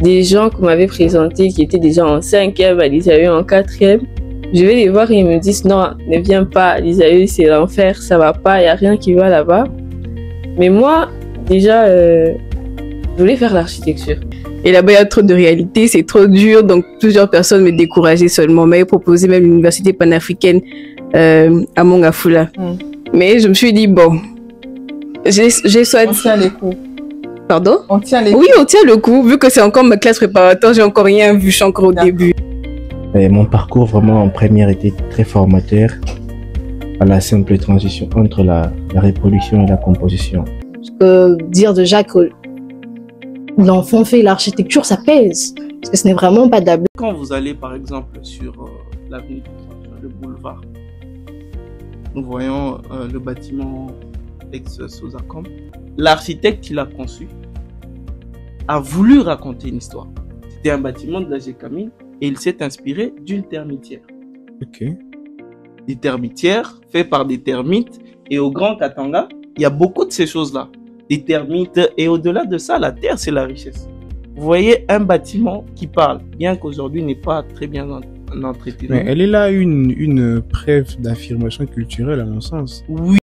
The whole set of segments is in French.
des gens qu'on m'avait présentés qui étaient déjà en 5e, à l'ISAE en 4e. Je vais les voir et ils me disent non, ne viens pas, l'ISAE c'est l'enfer, ça va pas, il n'y a rien qui va là-bas. Mais moi, déjà, je voulais faire l'architecture. Et là-bas, il y a trop de réalité, c'est trop dur, donc plusieurs personnes me décourageaient seulement. On m'avait proposé même l'université panafricaine à Mongafula. Mais je me suis dit, bon, j'ai soit... On tient les coups. Pardon? On tient les coups. Oui, on tient le coup. Vu que c'est encore ma classe préparatoire, j'ai encore rien vu, je suis encore au début. Et mon parcours vraiment en première était très formateur à la simple transition entre la reproduction et la composition. Je peux dire déjà que l'enfant fait l'architecture, ça pèse. Parce que ce n'est vraiment pas de la blague. Quand vous allez par exemple sur l'avenue, le boulevard, nous voyons le bâtiment ex-Sosacom. L'architecte qui l'a conçu a voulu raconter une histoire. C'était un bâtiment de la GECAMIN et il s'est inspiré d'une termitière. Ok. Des termitières faites par des termites, et au Grand Katanga, il y a beaucoup de ces choses-là. Des termites, et au-delà de ça, la terre, c'est la richesse. Vous voyez un bâtiment qui parle, bien qu'aujourd'hui n'est pas très bien entretenu. Mais elle est là une preuve d'affirmation culturelle à mon sens. Oui.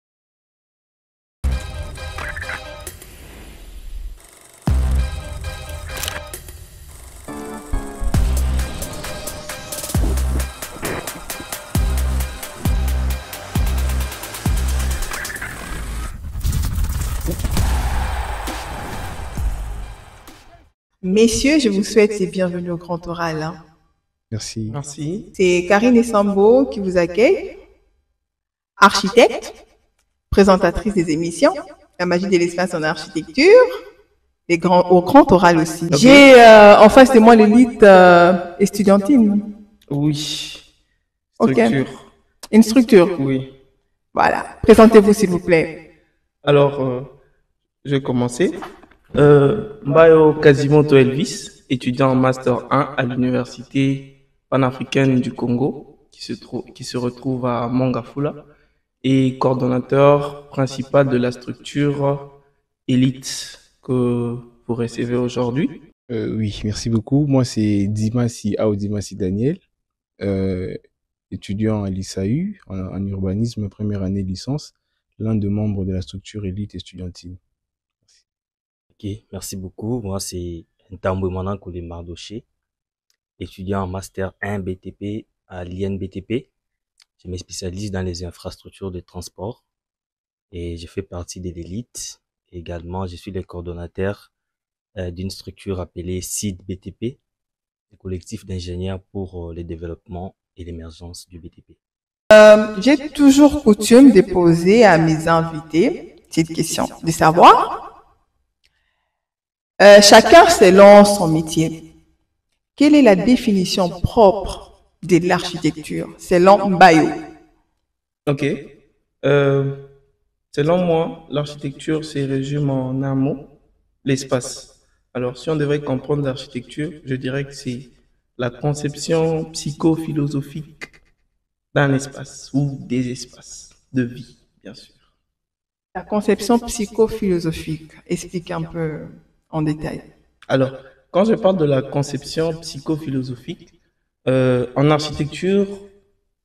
Messieurs, je vous souhaite et bienvenue au Grand Oral. Hein. Merci. Merci. C'est Karine Essambo qui vous accueille, architecte, présentatrice des émissions, La magie de l'espace en architecture, au Grand Oral aussi. Okay. J'ai en face de moi l'élite estudiantine. Oui. Structure. Ok. Une structure. Oui. Voilà. Présentez-vous s'il vous plaît. Alors, je vais commencer. Mbayo Quasimoto Elvis, étudiant en Master 1 à l'Université panafricaine du Congo, qui se retrouve à Mongafula, et coordonnateur principal de la structure Elite que vous recevez aujourd'hui. Oui, merci beaucoup. Moi, c'est Dimassi Aoudimasi Daniel, étudiant à l'ISAU en urbanisme, première année licence, l'un des membres de la structure Elite estudiantine. Ok, merci beaucoup. Moi, c'est Ntambwe Manankoule Mardoché, étudiant en Master 1 BTP à l'INBTP. Je me spécialise dans les infrastructures de transport et je fais partie de l'élite. Également, je suis le coordonnateur d'une structure appelée CID BTP, le collectif d'ingénieurs pour le développement et l'émergence du BTP. J'ai toujours coutume de poser à mes invités cette question, de savoir chacun selon son métier. Quelle est la définition propre de l'architecture selon Mbayo? Ok. Selon moi, l'architecture se résume en un mot, l'espace. Alors, si on devrait comprendre l'architecture, je dirais que c'est la conception psychophilosophique d'un espace ou des espaces de vie, bien sûr. La conception psychophilosophique, explique un peu en détail. Alors, quand je parle de la conception psychophilosophique, en architecture,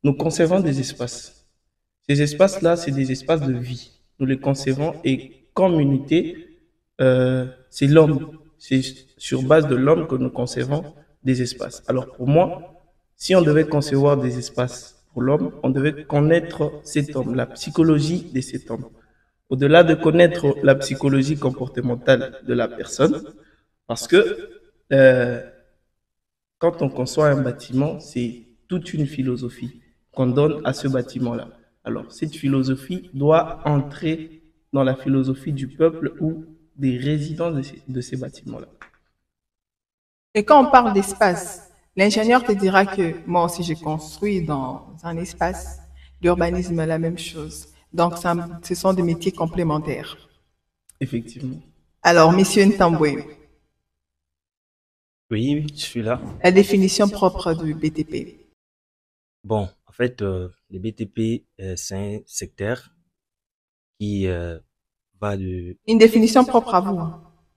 nous concevons des espaces. Ces espaces-là, c'est des espaces de vie. Nous les concevons et comme unité, c'est l'homme. C'est sur base de l'homme que nous concevons des espaces. Alors pour moi, si on devait concevoir des espaces pour l'homme, on devait connaître cet homme, la psychologie de cet homme. Au-delà de connaître la psychologie comportementale de la personne, parce que quand on conçoit un bâtiment, c'est toute une philosophie qu'on donne à ce bâtiment-là. Alors, cette philosophie doit entrer dans la philosophie du peuple ou des résidents de ces bâtiments-là. Et quand on parle d'espace, l'ingénieur te dira que moi aussi j'ai construit dans un espace. L'urbanisme est la même chose. Donc, ce sont des métiers complémentaires. Effectivement. Alors, monsieur Ntambwe. Oui, je suis là. La définition propre du BTP. Bon, en fait, le BTP, c'est un secteur qui va de... Une définition propre à vous.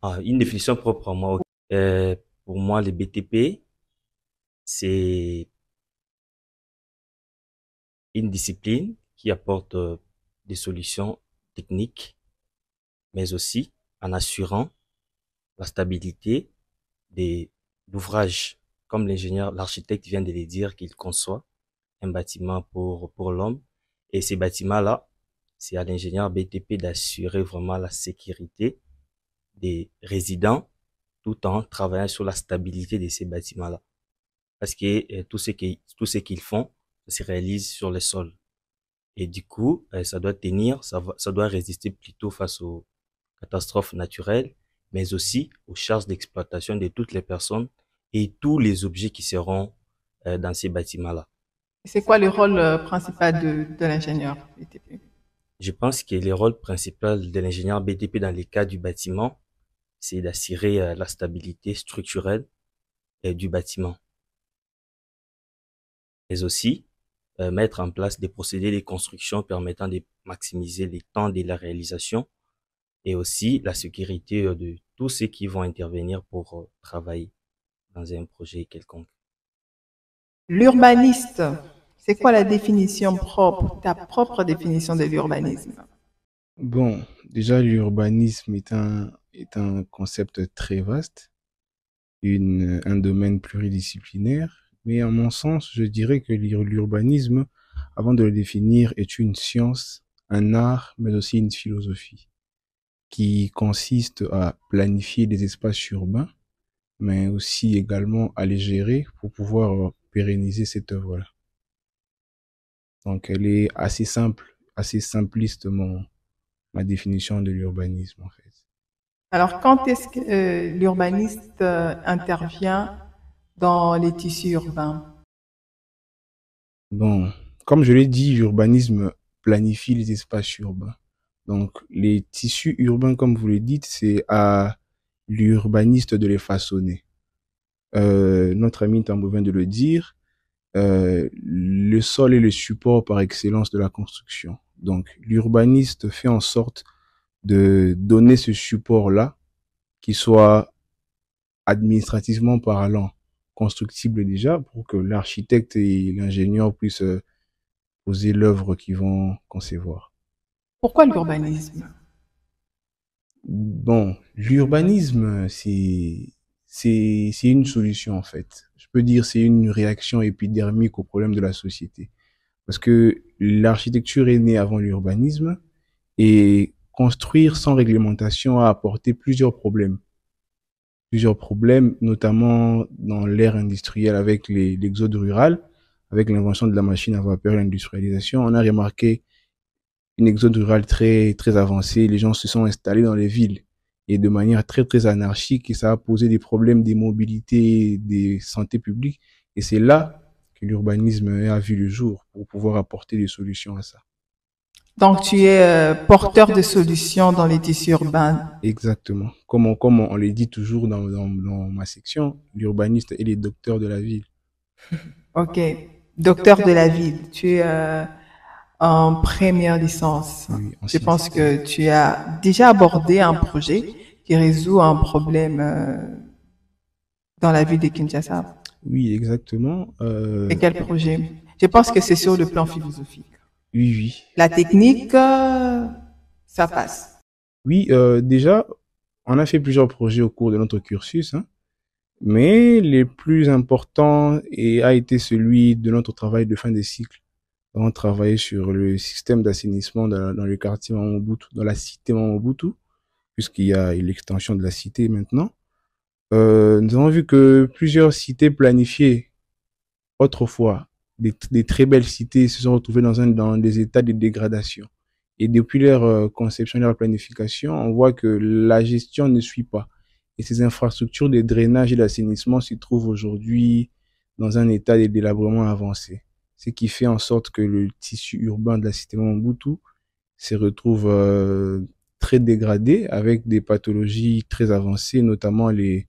Ah, une définition propre à moi. Pour moi, les BTP, c'est une discipline qui apporte des solutions techniques, mais aussi en assurant la stabilité des ouvrages. Comme l'architecte vient de le dire, qu'il conçoit un bâtiment pour l'homme. Et ces bâtiments-là, c'est à l'ingénieur BTP d'assurer vraiment la sécurité des résidents tout en travaillant sur la stabilité de ces bâtiments-là. Parce que tout ce qu'ils font, ça se réalise sur le sol. Et du coup, ça doit tenir, ça doit résister plutôt face aux catastrophes naturelles, mais aussi aux charges d'exploitation de toutes les personnes et tous les objets qui seront dans ces bâtiments-là. C'est quoi le rôle principal de l'ingénieur BTP? Je pense que le rôle principal de l'ingénieur BTP dans les cas du bâtiment, c'est d'assurer la stabilité structurelle du bâtiment. Mais aussi, mettre en place des procédés de construction permettant de maximiser les temps de la réalisation et aussi la sécurité de tous ceux qui vont intervenir pour travailler dans un projet quelconque. L'urbaniste, c'est quoi la définition propre, ta propre définition de l'urbanisme? Bon, déjà, l'urbanisme est un concept très vaste, un domaine pluridisciplinaire, mais à mon sens, je dirais que l'urbanisme, avant de le définir, est une science, un art, mais aussi une philosophie, qui consiste à planifier des espaces urbains, mais aussi également à les gérer pour pouvoir pérenniser cette œuvre-là. Donc, elle est assez simple, assez simpliste, ma définition de l'urbanisme, en fait. Alors, quand est-ce que l'urbaniste intervient dans les tissus urbains? Bon, comme je l'ai dit, l'urbanisme planifie les espaces urbains. Donc, les tissus urbains, comme vous le dites, c'est à l'urbaniste de les façonner. Notre ami Tambo vient de le dire, le sol est le support par excellence de la construction. Donc, l'urbaniste fait en sorte de donner ce support-là qui soit administrativement parlant constructible déjà pour que l'architecte et l'ingénieur puissent poser l'œuvre qu'ils vont concevoir. Pourquoi l'urbanisme? Bon, l'urbanisme, c'est une solution en fait. Je peux dire c'est une réaction épidermique au problème de la société. Parce que l'architecture est née avant l'urbanisme et construire sans réglementation a apporté plusieurs problèmes. Plusieurs problèmes, notamment dans l'ère industrielle avec l'exode rural, avec l'invention de la machine à vapeur et l'industrialisation. On a remarqué une exode rurale très, très avancée. Les gens se sont installés dans les villes et de manière très, très anarchique et ça a posé des problèmes de mobilité, de santé publique. Et c'est là que l'urbanisme a vu le jour pour pouvoir apporter des solutions à ça. Donc, tu es porteur de solutions dans les tissus urbains. Exactement. Comme on le dit toujours dans ma section, l'urbaniste est le docteur de la ville. Ok. Docteur de la ville. Tu es en première licence. Oui, Je pense que tu as déjà abordé un projet qui résout un problème dans la ville de Kinshasa. Oui, exactement. Et quel projet? Je pense que c'est sur le plan philosophique. Oui, oui. La technique, ça passe. Oui, déjà, on a fait plusieurs projets au cours de notre cursus, hein, mais le plus important a été celui de notre travail de fin de cycle. On travaillé sur le système d'assainissement dans le quartier Mamobutu, dans la cité Mamobutu, puisqu'il y a l'extension de la cité maintenant. Nous avons vu que plusieurs cités planifiées autrefois, des très belles cités, se sont retrouvées dans des états de dégradation. Et depuis leur conception, leur planification, on voit que la gestion ne suit pas. Et ces infrastructures de drainage et d'assainissement se trouvent aujourd'hui dans un état de délabrement avancé. Ce qui fait en sorte que le tissu urbain de la cité Mobutu se retrouve très dégradé avec des pathologies très avancées, notamment les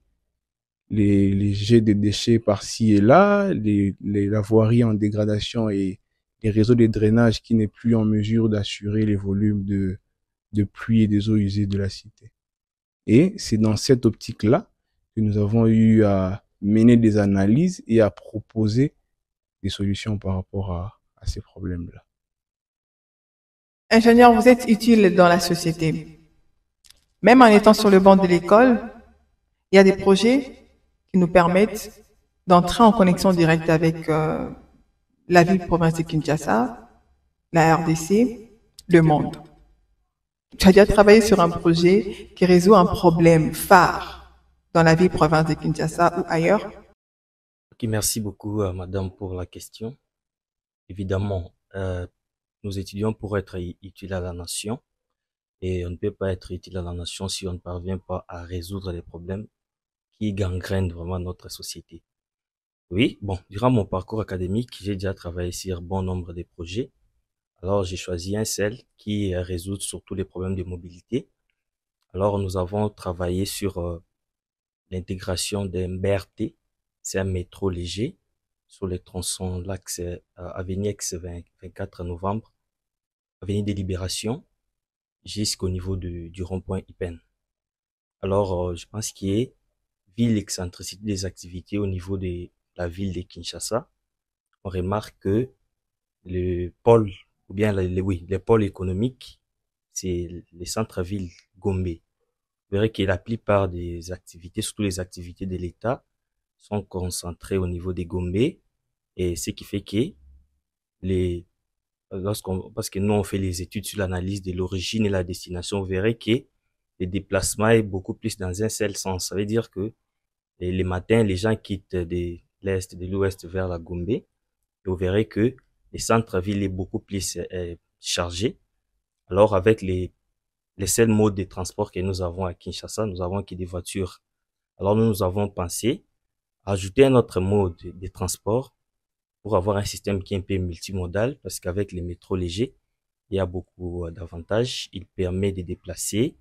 jets de déchets par-ci et là, la voirie en dégradation et les réseaux de drainage qui n'est plus en mesure d'assurer les volumes de pluie et des eaux usées de la cité. Et c'est dans cette optique-là que nous avons eu à mener des analyses et à proposer des solutions par rapport à ces problèmes-là. Ingénieur, vous êtes utile dans la société. Même en étant sur le banc de l'école, il y a des projets qui nous permettent d'entrer en connexion directe avec la ville-province de Kinshasa, la RDC, le monde. Tu as déjà travaillé sur un projet qui résout un problème phare dans la ville-province de Kinshasa ou ailleurs? Ok, merci beaucoup, madame, pour la question. Évidemment, nous étudions pour être utiles à la nation et on ne peut pas être utile à la nation si on ne parvient pas à résoudre les problèmes qui gangrènent vraiment notre société. Oui, bon, durant mon parcours académique, j'ai déjà travaillé sur bon nombre de projets. Alors, j'ai choisi un seul qui résout surtout les problèmes de mobilité. Alors, nous avons travaillé sur l'intégration d'un BRT, c'est un métro léger, sur les tronçons l'axe Avenue Ex 24 novembre, Avenue des Libérations, jusqu'au niveau du rond-point Ipen. Alors, je pense qu'il y a ville excentricité des activités au niveau de la ville de Kinshasa. On remarque que le pôle, ou bien les pôles économiques, c'est les centres-villes Gombe. Vous verrez que la plupart des activités, surtout les activités de l'État, sont concentrées au niveau des Gombe, et ce qui fait que parce que nous on fait les études sur l'analyse de l'origine et la destination, vous verrez que le déplacement est beaucoup plus dans un seul sens. Ça veut dire que les matins, les gens quittent de l'est, de l'ouest vers la Gombe, et vous verrez que le centre-ville est beaucoup plus chargé. Alors avec les seuls modes de transport que nous avons à Kinshasa, nous avons que des voitures. Alors nous avons pensé à ajouter un autre mode de transport pour avoir un système qui est un peu multimodal, parce qu'avec les métros légers, il y a beaucoup d'avantages. Il permet de déplacer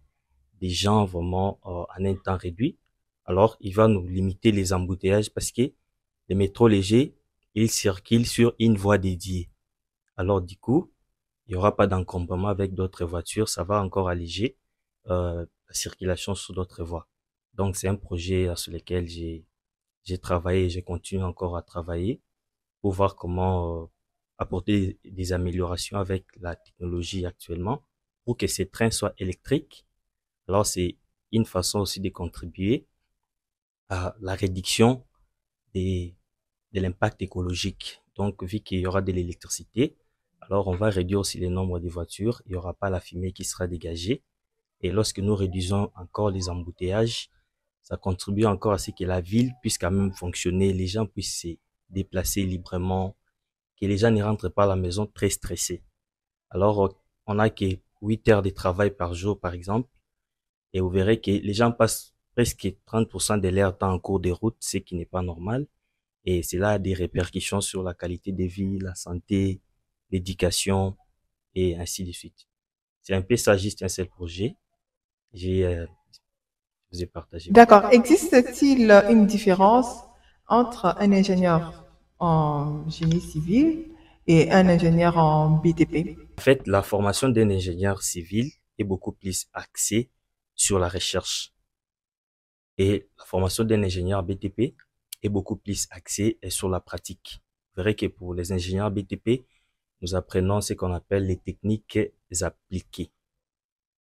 des gens vraiment en un temps réduit. Alors, il va nous limiter les embouteillages parce que les métros légers, ils circulent sur une voie dédiée. Alors, du coup, il n'y aura pas d'encombrement avec d'autres voitures. Ça va encore alléger la circulation sur d'autres voies. Donc, c'est un projet sur lequel j'ai travaillé et je continue encore à travailler pour voir comment apporter des améliorations avec la technologie actuellement pour que ces trains soient électriques. Alors, c'est une façon aussi de contribuer à la réduction de l'impact écologique. Donc, vu qu'il y aura de l'électricité, alors on va réduire aussi le nombre de voitures, il n'y aura pas la fumée qui sera dégagée. Et lorsque nous réduisons encore les embouteillages, ça contribue encore à ce que la ville puisse quand même fonctionner, les gens puissent se déplacer librement, que les gens ne rentrent pas à la maison très stressés. Alors, on a que 8 heures de travail par jour, par exemple, et vous verrez que les gens passent presque 30% de leur temps en cours de route, ce qui n'est pas normal. Et cela a des répercussions sur la qualité de vie, la santé, l'éducation, et ainsi de suite. C'est un peu ça, juste un seul projet. Je vous ai partagé. D'accord. Existe-t-il une différence entre un ingénieur en génie civil et un ingénieur en BTP? En fait, la formation d'un ingénieur civil est beaucoup plus axée sur la recherche. Et la formation d'un ingénieur BTP est beaucoup plus axée sur la pratique. Vous verrez que pour les ingénieurs BTP, nous apprenons ce qu'on appelle les techniques appliquées.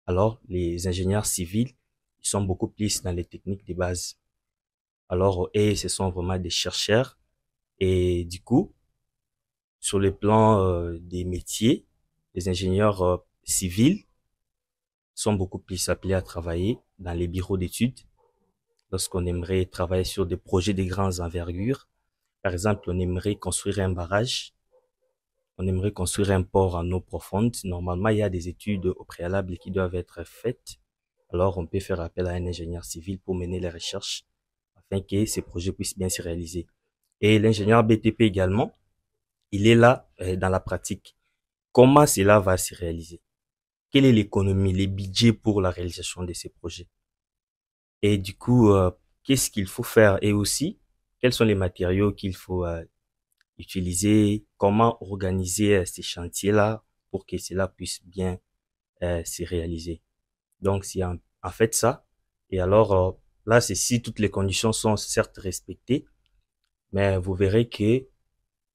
Alors, les ingénieurs civils, ils sont beaucoup plus dans les techniques de base. Alors, et ce sont vraiment des chercheurs. Et du coup, sur le plan des métiers, les ingénieurs civils sont beaucoup plus appelés à travailler dans les bureaux d'études. Lorsqu'on aimerait travailler sur des projets de grandes envergures, par exemple, on aimerait construire un barrage, on aimerait construire un port en eau profonde. Normalement, il y a des études au préalable qui doivent être faites. Alors, on peut faire appel à un ingénieur civil pour mener les recherches afin que ces projets puissent bien se réaliser. Et l'ingénieur BTP également, il est là dans la pratique. Comment cela va se réaliser? Quelle est l'économie, les budgets pour la réalisation de ces projets? Et du coup, qu'est-ce qu'il faut faire? Et aussi, quels sont les matériaux qu'il faut utiliser? Comment organiser ces chantiers-là pour que cela puisse bien se réaliser? Donc, c'est en fait ça. Et alors, Là, c'est si toutes les conditions sont certes respectées, mais vous verrez que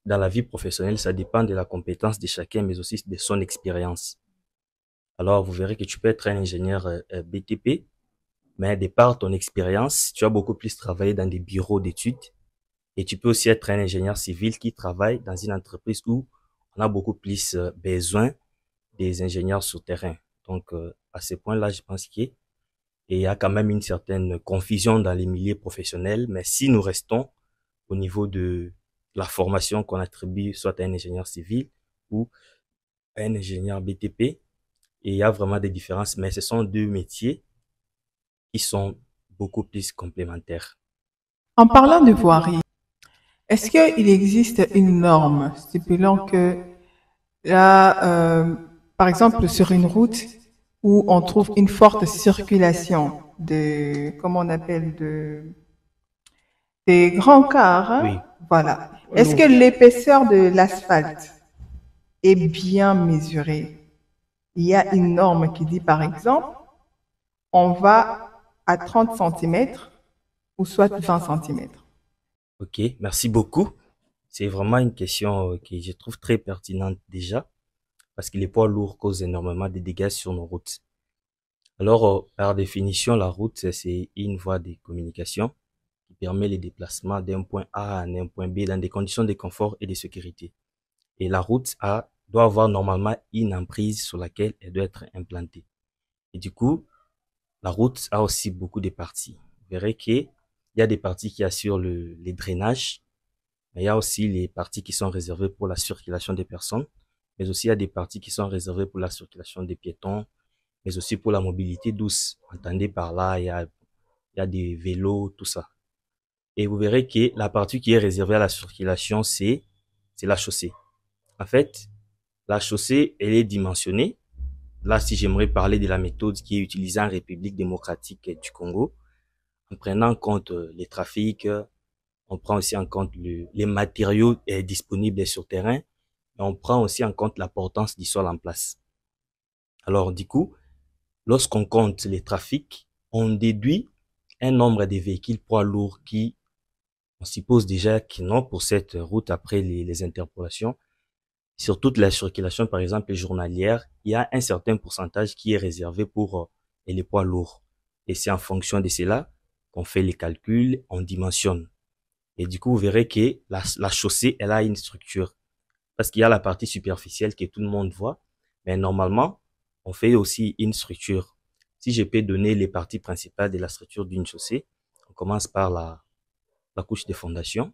dans la vie professionnelle, ça dépend de la compétence de chacun, mais aussi de son expérience. Alors, vous verrez que tu peux être un ingénieur BTP, mais de par ton expérience, tu as beaucoup plus travaillé dans des bureaux d'études et tu peux aussi être un ingénieur civil qui travaille dans une entreprise où on a beaucoup plus besoin des ingénieurs sur terrain. Donc, à ce point-là, je pense qu'il y a quand même une certaine confusion dans les milieux professionnels, mais si nous restons au niveau de la formation qu'on attribue soit à un ingénieur civil ou à un ingénieur BTP, et il y a vraiment des différences, mais ce sont deux métiers qui sont beaucoup plus complémentaires. En parlant de voirie, est-ce qu'il existe une norme stipulant que là, par exemple, sur une route où on trouve une forte circulation de, comment on appelle, des grands cars, hein? Oui. Voilà. Est-ce que l'épaisseur de l'asphalte est bien mesurée? Il y a une norme qui dit, par exemple, on va à 30 cm ou soit 20 cm. Ok, merci beaucoup. C'est vraiment une question que je trouve très pertinente déjà, parce que les poids lourds causent énormément de dégâts sur nos routes. Alors, par définition, la route, c'est une voie de communication qui permet les déplacements d'un point A à un point B dans des conditions de confort et de sécurité. Et la route doit avoir normalement une emprise sur laquelle elle doit être implantée. Et du coup, la route a aussi beaucoup de parties. Vous verrez qu'il y a des parties qui assurent les drainages, mais il y a aussi les parties qui sont réservées pour la circulation des personnes, mais aussi il y a des parties qui sont réservées pour la circulation des piétons, mais aussi pour la mobilité douce. Entendez par là, il y a des vélos, tout ça. Et vous verrez que la partie qui est réservée à la circulation, c'est la chaussée. En fait, la chaussée, elle est dimensionnée. Là, si j'aimerais parler de la méthode qui est utilisée en République démocratique du Congo, en prenant en compte les trafics, on prend aussi en compte les matériaux disponibles sur terrain, et on prend aussi en compte l'importance du sol en place. Alors, du coup, lorsqu'on compte les trafics, on déduit un nombre de véhicules poids lourds qui, on suppose déjà qu'ils n'ont pour cette route après les interpolations. Sur toute la circulation, par exemple, journalière, il y a un certain pourcentage qui est réservé pour les poids lourds. Et c'est en fonction de cela qu'on fait les calculs, on dimensionne. Et du coup, vous verrez que la chaussée, elle a une structure. Parce qu'il y a la partie superficielle que tout le monde voit. Mais normalement, on fait aussi une structure. Si je peux donner les parties principales de la structure d'une chaussée, on commence par la couche de fondation.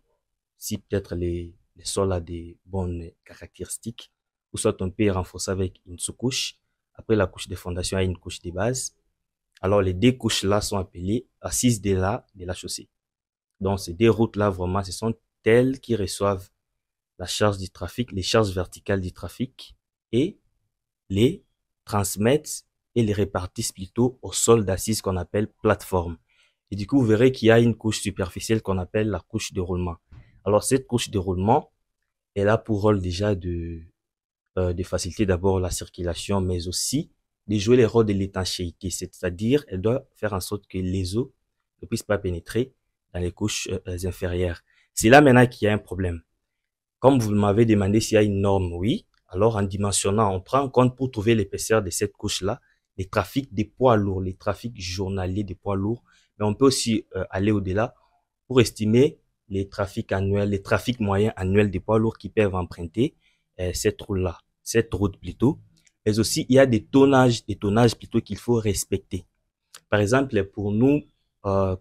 Si peut-être les sols a des bonnes caractéristiques, ou soit on peut renforcer avec une sous-couche. Après la couche de fondation, il y a une couche de base. Alors les deux couches-là sont appelées assises de la chaussée. Donc ces deux routes-là, vraiment, ce sont elles qui reçoivent la charge du trafic, les charges verticales du trafic, et les transmettent et les répartissent plutôt au sol d'assise qu'on appelle plateforme. Et du coup, vous verrez qu'il y a une couche superficielle qu'on appelle la couche de roulement. Alors, cette couche de roulement, elle a pour rôle déjà de faciliter d'abord la circulation, mais aussi de jouer le rôle de l'étanchéité. C'est-à-dire, elle doit faire en sorte que les eaux ne puissent pas pénétrer dans les couches inférieures. C'est là maintenant qu'il y a un problème. Comme vous m'avez demandé s'il y a une norme, oui. Alors, en dimensionnant, on prend en compte pour trouver l'épaisseur de cette couche-là, les trafics des poids lourds, les trafics journaliers des poids lourds. Mais on peut aussi aller au-delà pour estimer les trafics annuels, les trafics moyens annuels des poids lourds qui peuvent emprunter cette route plutôt. Mais aussi, il y a des tonnages plutôt qu'il faut respecter. Par exemple, pour nous, en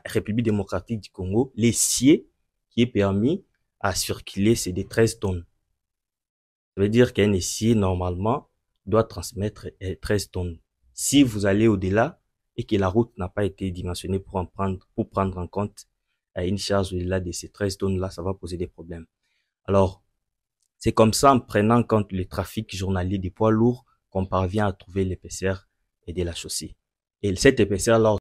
République démocratique du Congo, l'essier qui est permis à circuler, c'est des 13 tonnes. Ça veut dire qu'un essier, normalement, doit transmettre 13 tonnes. Si vous allez au-delà et que la route n'a pas été dimensionnée pour prendre en compte une charge au-delà de ces 13 tonnes-là, ça va poser des problèmes. Alors, c'est comme ça, en prenant en compte le trafic journalier des poids lourds, qu'on parvient à trouver l'épaisseur de la chaussée. Et cette épaisseur-là,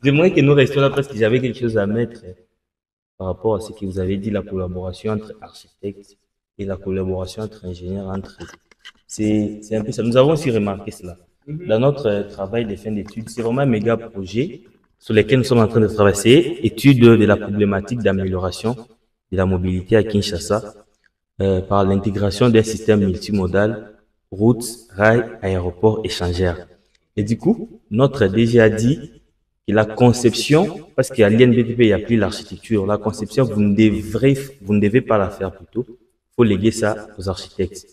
J'aimerais que nous restions là parce que j'avais quelque chose à mettre par rapport à ce que vous avez dit, la collaboration entre architectes et la collaboration entre ingénieurs entre eux. C'est un peu ça. Nous avons aussi remarqué cela. Dans notre travail de fin d'études, c'est vraiment un méga projet sur lequel nous sommes en train de travailler. C'est étude de la problématique d'amélioration de la mobilité à Kinshasa par l'intégration d'un système multimodal, routes, rails, aéroports, échangeurs. Et du coup, notre DG a dit que la conception, parce qu'à l'INBTP, il n'y a plus l'architecture, la conception, vous ne devez pas la faire plutôt. Il faut léguer ça aux architectes.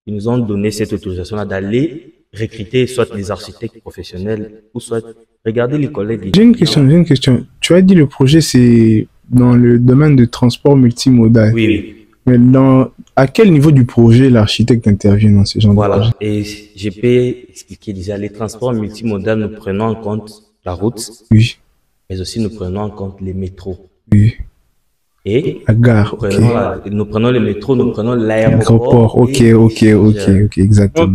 Ils nous ont donné cette autorisation-là d'aller recruter soit les architectes professionnels ou soit regarder les collègues. J'ai une question. Tu as dit le projet, c'est dans le domaine de transport multimodal. Oui, oui. Mais à quel niveau du projet l'architecte intervient dans ce genre de projet? Et je peux expliquer déjà, les transports multimodaux, nous prenons en compte la route, Oui, mais aussi nous prenons en compte les métros. oui. Et La gare, nous prenons les métros, nous prenons L'aéroport, l'aéroport. ok, exactement.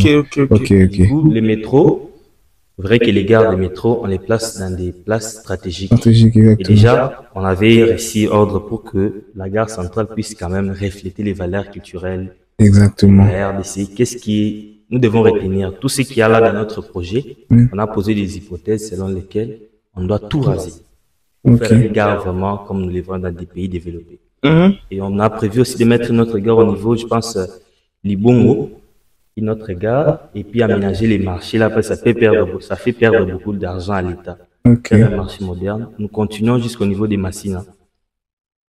Ok. Du coup, les métros, c'est vrai que les gares des métros, on les place dans des places stratégiques. Stratégique, Et exactement. déjà, on avait reçu ordre pour que la gare centrale puisse quand même refléter les valeurs culturelles de Exactement. la RDC. Nous devons retenir tout ce qu'il y a là dans notre projet. On a posé des hypothèses selon lesquelles on doit tout raser. Pour Ok. faire une gare vraiment comme nous les voyons dans des pays développés. Et on a prévu aussi de mettre notre gare au niveau, je pense, Libongo, notre gare, et puis aménager les marchés là, parce que ça fait perdre beaucoup d'argent à l'État. Ok. Faire un marché moderne. Nous continuons jusqu'au niveau des Massina.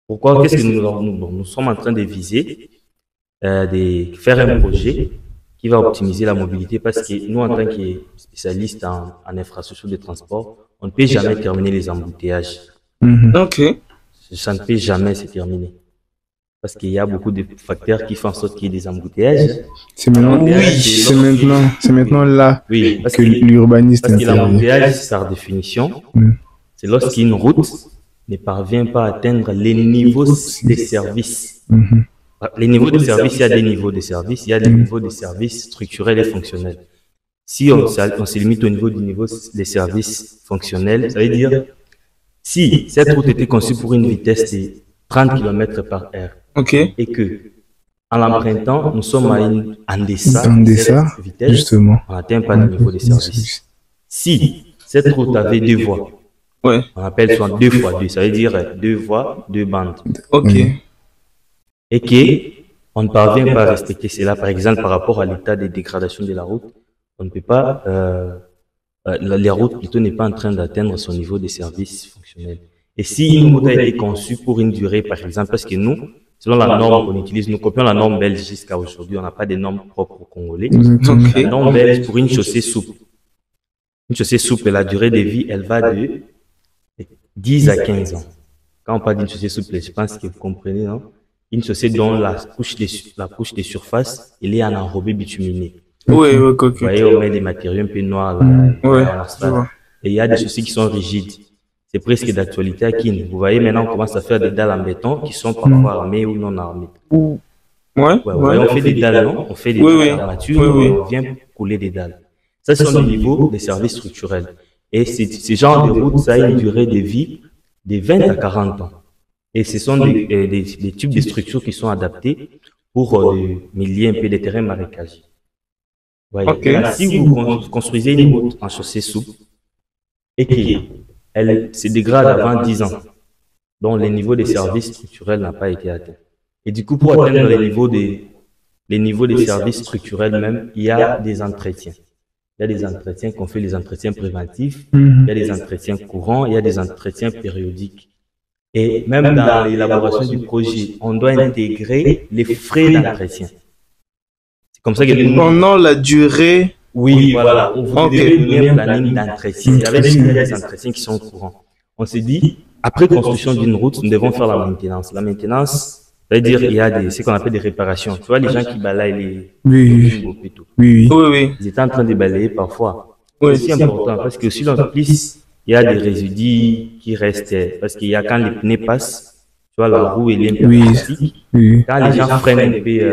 Pourquoi? Qu'est-ce que nous sommes en train de viser, de faire un projet qui va optimiser la mobilité, parce que nous, en tant que spécialistes en infrastructure de transport, on ne peut jamais terminer les embouteillages. Ok. Ça ne peut jamais se terminer. Parce qu'il y a beaucoup de facteurs qui font en sorte qu'il y ait des embouteillages. C'est maintenant là Oui, parce que l'urbaniste parce que intervient. l'embouteillage, par définition, c'est lorsqu'une route ne parvient pas à atteindre les niveaux des services. Les niveaux de service, il y a des niveaux de service, il y a des niveaux de services structurels et fonctionnels. Si on se limite au niveau du niveau des services fonctionnels, ça veut dire, si cette route était conçue pour une vitesse de 30 km par heure, Ok. et que, en l'empruntant, nous sommes en deçà En de deçà, cette vitesse, justement. on n'atteint pas le niveau des services. Si cette route avait 2 voies, Ouais. on appelle ça 2 fois 2, ça veut dire 2 voies, 2 bandes. Ok. Et qu'on ne parvient pas à respecter cela, par exemple, par rapport à l'état de dégradation de la route, on ne peut pas, la route plutôt n'est pas en train d'atteindre son niveau de service fonctionnel. Et si une route a été conçue pour une durée, par exemple, parce que nous, selon la norme qu'on utilise, nous copions la norme belge jusqu'à aujourd'hui, on n'a pas de normes propres aux Congolais. Exactement. Ok. La norme belge pour une chaussée souple. Une chaussée souple, la durée de vie, elle va de 10 à 15 ans. Quand on parle d'une chaussée souple, je pense que vous comprenez, non? Une chaussée dont la couche de surface, elle est en enrobé bituminé. Ouais, ok, ok. Vous voyez, on met des matériaux un peu noirs là, Ouais, dans la je salle. vois. Et il y a des chaussées qui sont rigides. C'est presque d'actualité à Kin. Vous voyez, maintenant, on commence à faire des dalles en béton qui sont parfois armées ou non armées. Ouais, Ouais, vous voyez, on fait des dalles, non? On fait des Oui, oui. dalles d'armature, Oui, oui. on vient couler des dalles. Ça, ce sont des niveaux des services structurels. Et ce genre de route, ça a une durée de vie de 20 à 40 ans. Et ce sont des types de structures qui sont adaptés pour milliers un peu des terrains marécagés. Voyez. Ok. Là, si vous construisez une route en chaussée souple et qu'elle se dégrade avant 10 ans, dont le niveau des services structurels n'a pas été atteint. Et du coup, pour atteindre les niveaux des services structurels même, il y a des entretiens. Il y a des entretiens qu'on fait, les entretiens préventifs, il y a des entretiens courants, il y a des entretiens périodiques. Et même dans l'élaboration du projet, on doit intégrer les frais d'entretien. C'est comme ça que nous... Pendant la durée. Oui, voilà. On vous Ok. devez donner un planning d'entretien. Il y avait des entretiens qui sont courants. On s'est dit, après construction d'une route, nous devons faire la maintenance. La maintenance, ça veut dire il y a ce qu'on appelle des réparations. Tu vois, les gens qui balayent les Oui. hôpitaux. Oui. Oui, oui. Ils étaient en train de balayer parfois. Oui. C'est important parce que sur l'entreprise, il y a des résidus qui restent. Parce qu'il y a quand les pneus passent, tu vois, la roue elle est un peu Oui. plastique. Oui. Quand les gens freinent un peu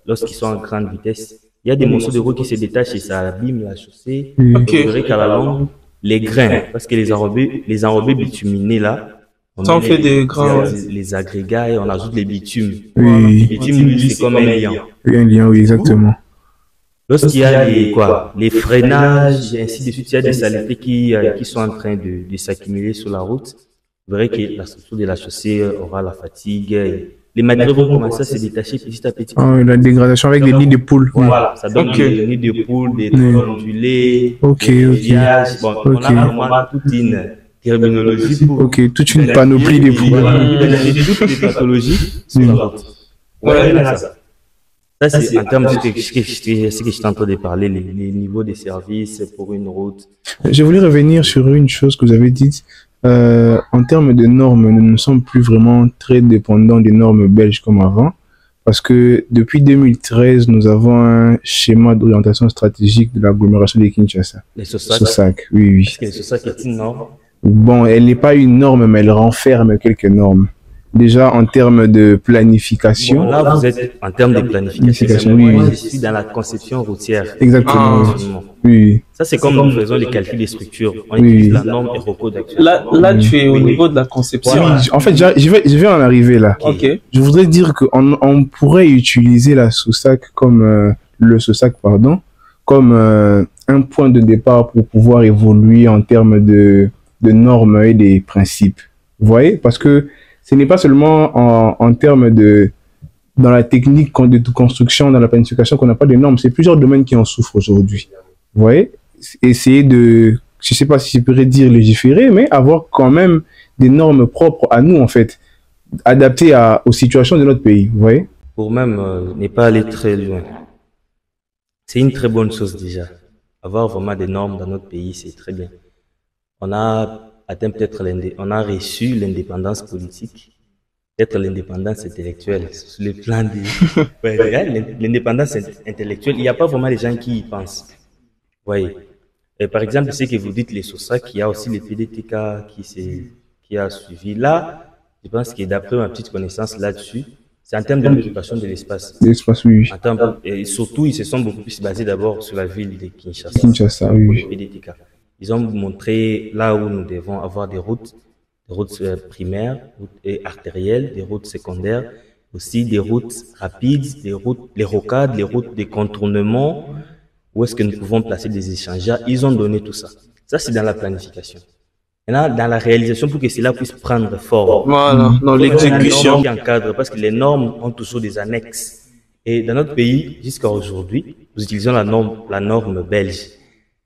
lorsqu'ils sont en grande vitesse, il y a des morceaux de roue qui se détachent et ça abîme la chaussée. Oui. Ok. Vous verrez qu'à la longue, les grains, parce que les enrobés bituminés là, Ça, on fait des grands... les agrégats et on ajoute les bitumes. Oui. Les bitumes, lui, c'est comme un liant. Oui, un lien, oui, exactement. Lorsqu'il y a les freinages, et ainsi de suite, il y a des saletés qui sont en train de s'accumuler sur la route. Vous verrez que la structure de la chaussée aura la fatigue. Et les matériaux vont commencer à se détacher petit à petit. Ah, la dégradation avec des nids de poules. Oui. Voilà, ça donne des nids de poules, des tonnes du lait, Ok, des ok. grillages. Bon, on a vraiment toute une terminologie pour... Ok, toute une panoplie de poules. Voilà, toutes les pathologies sur la route. Voilà, ça, c'est en termes de ce que j'étais en train de parler, les niveaux des services pour une route. Je voulais revenir sur une chose que vous avez dite. En termes de normes, nous ne sommes plus vraiment très dépendants des normes belges comme avant. Parce que depuis 2013, nous avons un schéma d'orientation stratégique de l'agglomération de Kinshasa. Les SOSAC. SOSAC, oui, oui. Parce que les SOSAC est une norme. Bon, elle n'est pas une norme, mais elle renferme quelques normes. Déjà, en termes de planification. Bon, là, vous êtes en termes de planification. Oui, Moi, oui. je suis dans la conception routière. Exactement. Oui. Ça, c'est comme nous faisons les calculs des structures. On Oui. utilise la norme Eurocode actuelle. Là, tu es au niveau de la conception. Oui, en fait, je vais en arriver là. Ok. Je voudrais dire qu'on pourrait utiliser la SOSAC comme le SOSAC, pardon, comme un point de départ pour pouvoir évoluer en termes de normes et des principes. Vous voyez? Parce que ce n'est pas seulement en termes dans la technique de construction, dans la planification qu'on n'a pas de normes. C'est plusieurs domaines qui en souffrent aujourd'hui. Vous voyez? Essayer de, je sais pas si je pourrais dire légiférer, mais avoir quand même des normes propres à nous, en fait, adaptées aux situations de notre pays. Vous voyez? Pour même ne pas aller très loin. C'est une très bonne chose déjà. Avoir vraiment des normes dans notre pays, c'est très bien. On a atteint peut-être on a reçu l'indépendance politique, peut-être l'indépendance intellectuelle, sur le plan de l'indépendance intellectuelle. Il n'y a pas vraiment les gens qui y pensent. Vous voyez. Et par exemple, ce que vous dites, les SOSAC, il y a aussi les PDTK qui a suivi. Là, je pense que d'après ma petite connaissance là-dessus, c'est en termes de l'occupation de l'espace. L'espace, oui. Et surtout, ils se sont beaucoup plus basés d'abord sur la ville de Kinshasa. Kinshasa, oui. Les PDTK. Ils ont montré là où nous devons avoir des routes primaires et artérielles, des routes secondaires, aussi des routes rapides, les rocades, les routes de contournement, où est-ce que nous pouvons placer des échangeurs. Ils ont donné tout ça. Ça, c'est dans la planification. Maintenant, dans la réalisation, pour que cela puisse prendre forme. Voilà, dans l'exécution. Qui encadre, parce que les normes ont toujours des annexes. Et dans notre pays, jusqu'à aujourd'hui, nous utilisons la norme belge.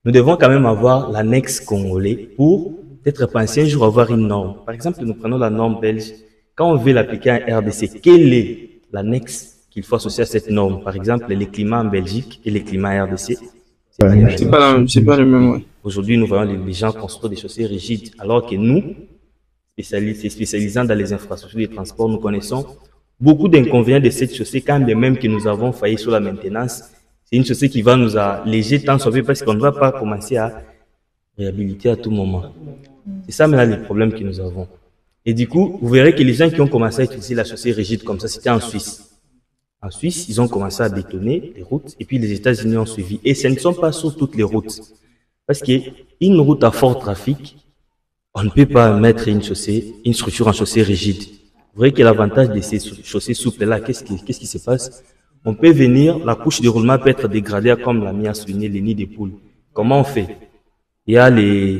Nous devons quand même avoir l'annexe congolais pour peut-être penser un jour avoir une norme. Par exemple, nous prenons la norme belge. Quand on veut l'appliquer en RDC, quelle est l'annexe qu'il faut associer à cette norme? Par exemple, les climats en Belgique et les climats en RDC. C'est pas le même, ouais. Aujourd'hui, nous voyons les gens construire des chaussées rigides, alors que nous, spécialisant dans les infrastructures de transport, nous connaissons beaucoup d'inconvénients de cette chaussée, quand bien même que nous avons failli sur la maintenance. C'est une chaussée qui va nous alléger tant soit peu parce qu'on ne va pas commencer à réhabiliter à tout moment. C'est ça maintenant le problème que nous avons. Et du coup, vous verrez que les gens qui ont commencé à utiliser la chaussée rigide comme ça, c'était en Suisse. En Suisse, ils ont commencé à bétonner les routes et puis les États-Unis ont suivi. Et ce ne sont pas sur toutes les routes. Parce qu'une route à fort trafic, on ne peut pas mettre une structure en chaussée rigide. Vous voyez que l'avantage de ces chaussées souples-là, qu'est-ce qui se passe? On peut venir, la couche de roulement peut être dégradée comme l'a mis à souligner les nids des poules. Comment on fait? Il y a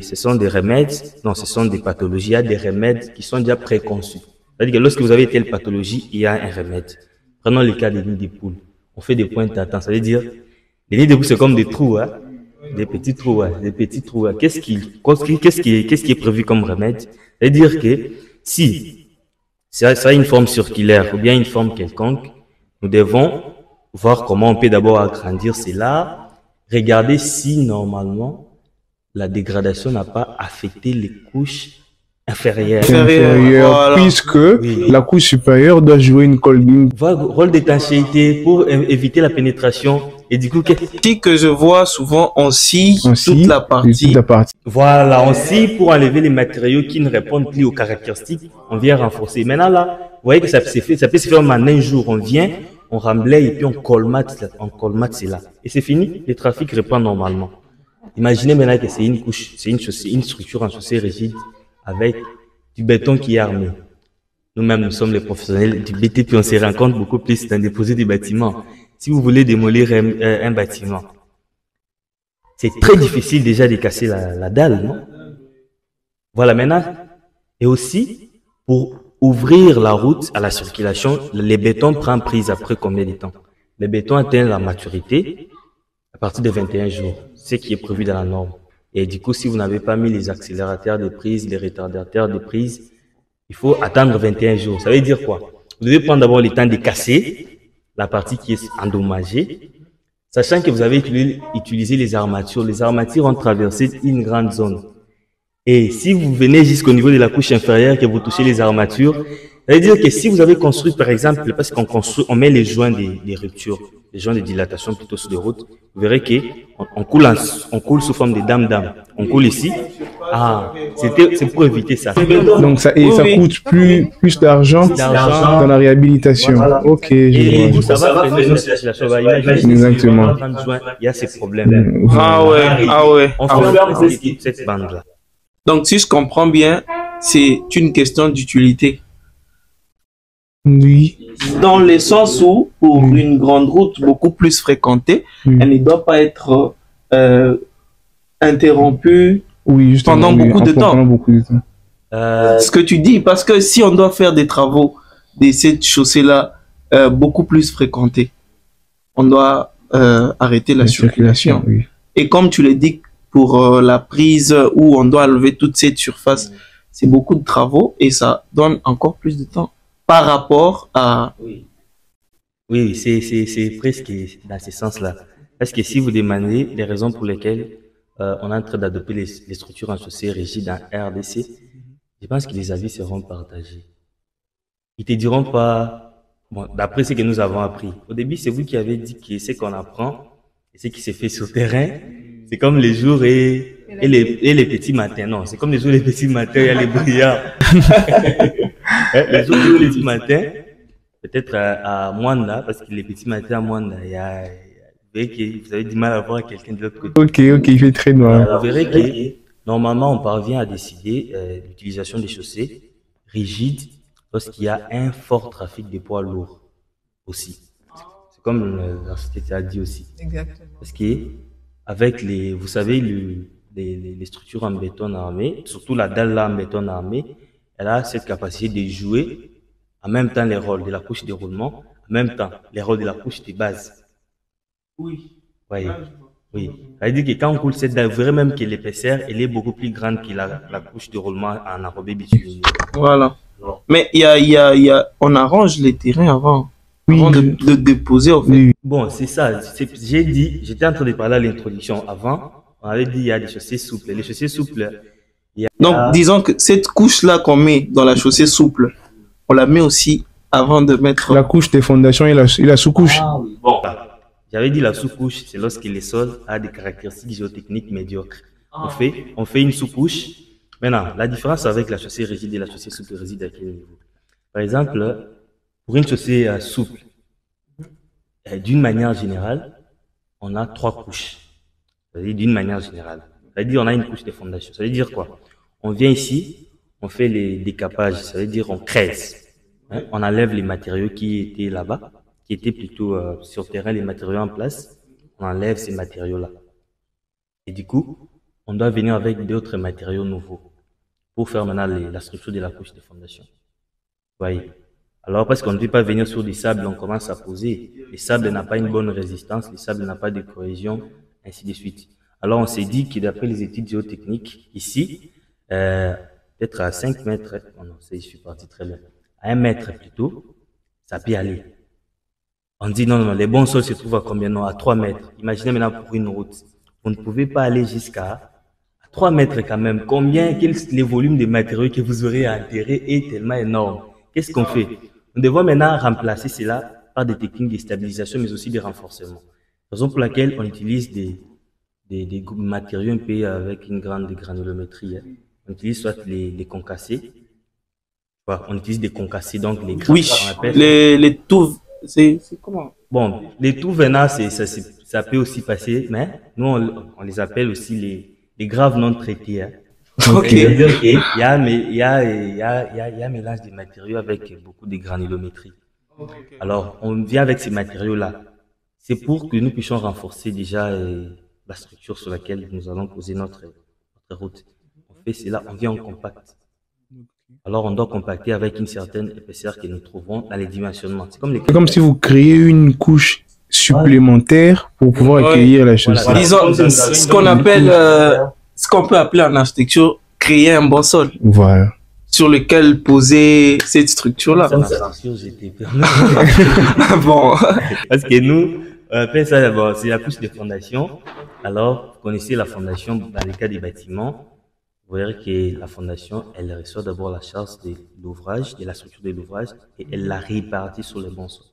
ce sont des remèdes, non, ce sont des pathologies, il y a des remèdes qui sont déjà préconçus. C'est-à-dire que lorsque vous avez telle pathologie, il y a un remède. Prenons le cas des nids des poules. On fait des points d'attente, ça veut dire, les nids des poules c'est comme des trous, hein? Des petits trous, hein? Des petits trous, hein? Qu'est-ce qui est prévu comme remède? C'est-à-dire que si ça a une forme circulaire ou bien une forme quelconque, nous devons voir comment on peut d'abord agrandir cela, regarder si normalement la dégradation n'a pas affecté les couches inférieures. Voilà. Puisque la couche supérieure doit jouer une rôle d'étanchéité pour éviter la pénétration. Et du coup, que je vois souvent, on scie toute la partie. Voilà, on scie pour enlever les matériaux qui ne répondent plus aux caractéristiques. On vient renforcer. Maintenant là, vous voyez que ça peut se faire en un jour. On vient, on remblaye et puis on colmate cela. Et c'est fini, le trafic reprend normalement. Imaginez maintenant que c'est une couche, c'est une structure en chaussée rigide avec du béton qui est armé. Nous-mêmes, nous sommes les professionnels du BTP, on se rencontre beaucoup plus dans déposer des bâtiments. Si vous voulez démolir un bâtiment, c'est très difficile déjà de casser la dalle, non? Voilà, maintenant, et aussi, pour ouvrir la route à la circulation, les bétons prennent prise après combien de temps? Les bétons atteignent la maturité à partir de 21 jours, ce qui est prévu dans la norme. Et du coup, si vous n'avez pas mis les accélérateurs de prise, les retardateurs de prise, il faut attendre 21 jours. Ça veut dire quoi? Vous devez prendre d'abord le temps de casser la partie qui est endommagée, sachant que vous avez utilisé les armatures. Les armatures ont traversé une grande zone. Et si vous venez jusqu'au niveau de la couche inférieure, que vous touchez les armatures, ça veut dire que si vous avez construit, par exemple, parce qu'on construit, on met les joints des ruptures, les joints de dilatation plutôt sur les routes, vous verrez qu'on coule sous forme de dame-dame. On coule ici. Ah, c'est pour éviter ça. Donc ça coûte plus d'argent dans la réhabilitation. Voilà. Ok, Et je vois. ça va freiner la chose. Imaginez Exactement. il y a ces problèmes. Ah ouais. On fait cette bande-là. Donc, si je comprends bien, c'est une question d'utilité. Oui. Dans le sens où, pour une grande route beaucoup plus fréquentée, elle ne doit pas être interrompue pendant beaucoup de temps. Ce que tu dis, parce que si on doit faire des travaux de cette chaussée-là beaucoup plus fréquentée, on doit arrêter la circulation. Oui. Et comme tu le dis, pour la prise où on doit enlever toute cette surface, c'est beaucoup de travaux et ça donne encore plus de temps par rapport à... Oui, c'est presque dans ce sens-là. Parce que si vous demandez les raisons pour lesquelles on est en train d'adopter les structures en chaussée rigides en RDC, je pense que les avis seront partagés. Ils te diront pas, bon, d'après ce que nous avons appris. Au début, c'est vous qui avez dit que ce qu'on apprend et ce qui se fait sur le terrain, c'est comme les jours et les petits matins. Non, c'est comme les jours et les petits matins, il y a les brillards. Les jours et les petits matins, peut-être à Mwanda, parce que les petits matins à Mwanda, vous avez du mal à voir quelqu'un de l'autre côté. Ok, il fait très noir. Vous verrez que normalement, on parvient à décider l'utilisation des chaussées rigides lorsqu'il y a un fort trafic de poids lourds aussi. C'est comme l'architecte a dit aussi. Exactement. Parce que avec vous savez, les structures en béton armé, surtout la dalle là en béton armé, elle a cette capacité de jouer en même temps les rôles de la couche de roulement, en même temps les rôles de la couche de base. Oui. Voyez. Oui. Ça veut dire que quand on coule cette dalle, vous verrez même que l'épaisseur, elle est beaucoup plus grande que la couche de roulement en enrobé bitumineux. Voilà. Mais on arrange les terrains avant de déposer, en fait. Oui. Bon, c'est ça. J'étais en train de parler à l'introduction. Avant, on avait dit il y a des chaussées souples. Les chaussées souples, donc, disons que cette couche-là qu'on met dans la chaussée souple, on la met aussi avant de mettre... La couche des fondations et la sous-couche. Ah, oui. Bon, j'avais dit la sous-couche, c'est lorsque le sol a des caractéristiques géotechniques médiocres. On fait une sous-couche. Maintenant, la différence avec la chaussée rigide et la chaussée souple réside à quel niveau? Par exemple, pour une chaussée souple, d'une manière générale, on a 3 couches. C'est-à-dire d'une manière générale. C'est-à-dire on a une couche de fondation. Ça veut dire quoi? On vient ici, on fait les décapages. Ça veut dire on creuse. On enlève les matériaux qui étaient là-bas, qui étaient plutôt sur le terrain, les matériaux en place. On enlève ces matériaux-là. Et du coup, on doit venir avec d'autres matériaux nouveaux pour faire maintenant la structure de la couche de fondation. Vous voyez? Alors, parce qu'on ne peut pas venir sur du sable, on commence à poser. Le sable n'a pas une bonne résistance, le sable n'a pas de cohésion, ainsi de suite. Alors, on s'est dit que d'après les études géotechniques, ici, peut-être à 5 mètres, non, je suis parti très loin, à 1 mètre plutôt, ça peut aller. On dit non, les bons sols se trouvent à combien? Non, à 3 mètres. Imaginez maintenant pour une route. Vous ne pouvez pas aller jusqu'à 3 mètres quand même. Les volumes de matériaux que vous aurez à enterrer est tellement énorme. Qu'est-ce qu'on fait? Nous devons maintenant remplacer cela par des techniques de stabilisation, mais aussi de renforcement. Raison pour laquelle on utilise des matériaux un peu avec une grande granulométrie. On utilise soit les concassés. On utilise des concassés, donc les grains. Oui, les tout, c'est comment? Bon, les tout venants, ça peut aussi passer, mais nous, on les appelle aussi les graves non traités. Hein. Ok. C'est-à-dire qu'il y a, mais il y a, il y a, il y a, il y a un mélange de matériaux avec beaucoup de granulométrie. Alors, on vient avec ces matériaux-là. C'est pour que nous puissions renforcer déjà la structure sur laquelle nous allons poser notre route. On fait cela, on vient en compact. Alors, on doit compacter avec une certaine épaisseur que nous trouvons dans les dimensionnements. C'est comme si vous créez une couche supplémentaire pour pouvoir accueillir la chose. Voilà. Disons, ce qu'on appelle, ce qu'on peut appeler en architecture, créer un bon sol Voilà. sur lequel poser cette structure-là. Ça, c'est sûr, j'étais permis. Bon. Parce que nous, on appelle ça d'abord, c'est la couche de fondation. Alors, vous connaissez la fondation dans le cas des bâtiments. Vous verrez que la fondation, elle reçoit d'abord la charge de l'ouvrage, de la structure de l'ouvrage, et elle la répartit sur le bon sol.